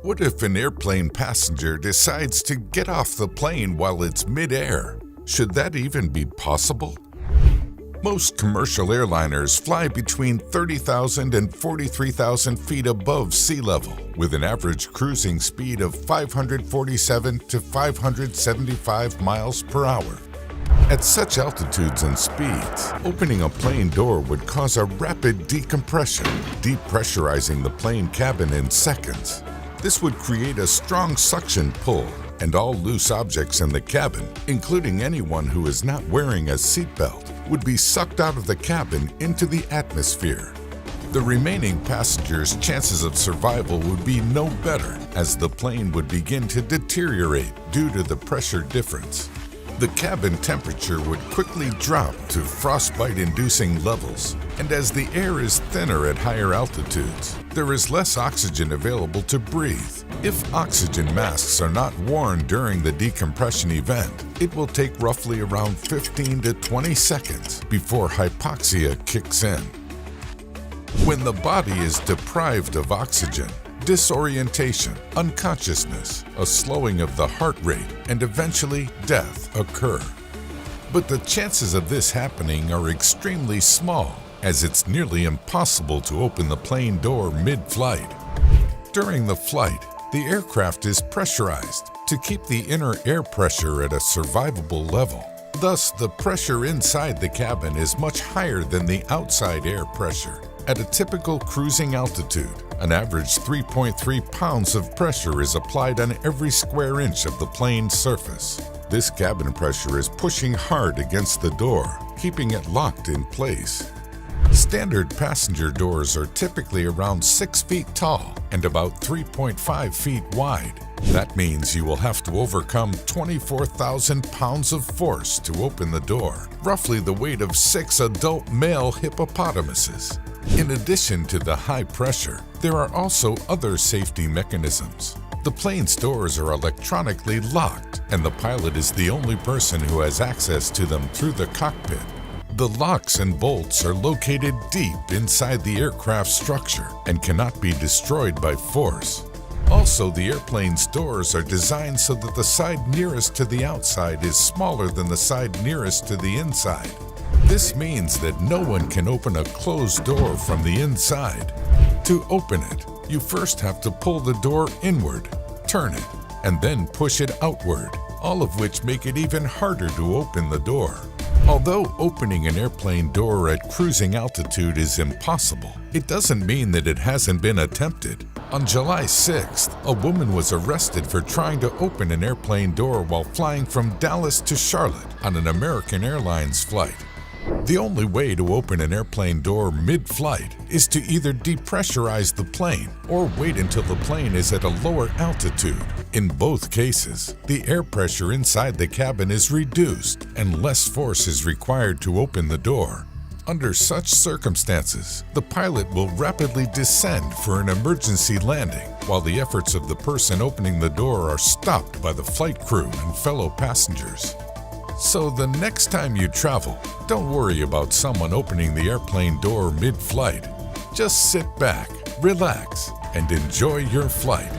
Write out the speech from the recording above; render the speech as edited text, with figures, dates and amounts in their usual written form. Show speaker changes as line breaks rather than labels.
What if an airplane passenger decides to get off the plane while it's mid-air? Should that even be possible? Most commercial airliners fly between 30,000 and 43,000 feet above sea level, with an average cruising speed of 547 to 575 miles per hour. At such altitudes and speeds, opening a plane door would cause a rapid decompression, depressurizing the plane cabin in seconds. This would create a strong suction pull, and all loose objects in the cabin, including anyone who is not wearing a seatbelt, would be sucked out of the cabin into the atmosphere. The remaining passengers' chances of survival would be no better, as the plane would begin to deteriorate due to the pressure difference. The cabin temperature would quickly drop to frostbite-inducing levels, and as the air is thinner at higher altitudes, there is less oxygen available to breathe. If oxygen masks are not worn during the decompression event, it will take roughly around 15 to 20 seconds before hypoxia kicks in. When the body is deprived of oxygen, disorientation, unconsciousness, a slowing of the heart rate, and eventually death occur. But the chances of this happening are extremely small, as it's nearly impossible to open the plane door mid-flight. During the flight, the aircraft is pressurized to keep the inner air pressure at a survivable level. Thus, the pressure inside the cabin is much higher than the outside air pressure. At a typical cruising altitude, an average 3.3 pounds of pressure is applied on every square inch of the plane's surface. This cabin pressure is pushing hard against the door, keeping it locked in place. Standard passenger doors are typically around 6 feet tall and about 3.5 feet wide. That means you will have to overcome 24,000 pounds of force to open the door, roughly the weight of 6 adult male hippopotamuses. In addition to the high pressure, there are also other safety mechanisms. The plane's doors are electronically locked, and the pilot is the only person who has access to them through the cockpit. The locks and bolts are located deep inside the aircraft structure and cannot be destroyed by force. Also, the airplane's doors are designed so that the side nearest to the outside is smaller than the side nearest to the inside. This means that no one can open a closed door from the inside. To open it, you first have to pull the door inward, turn it, and then push it outward, all of which make it even harder to open the door. Although opening an airplane door at cruising altitude is impossible, it doesn't mean that it hasn't been attempted. On July 6th, a woman was arrested for trying to open an airplane door while flying from Dallas to Charlotte on an American Airlines flight. The only way to open an airplane door mid-flight is to either depressurize the plane or wait until the plane is at a lower altitude. In both cases, the air pressure inside the cabin is reduced and less force is required to open the door. Under such circumstances, the pilot will rapidly descend for an emergency landing, while the efforts of the person opening the door are stopped by the flight crew and fellow passengers. So the next time you travel, don't worry about someone opening the airplane door mid-flight. Just sit back, relax, and enjoy your flight.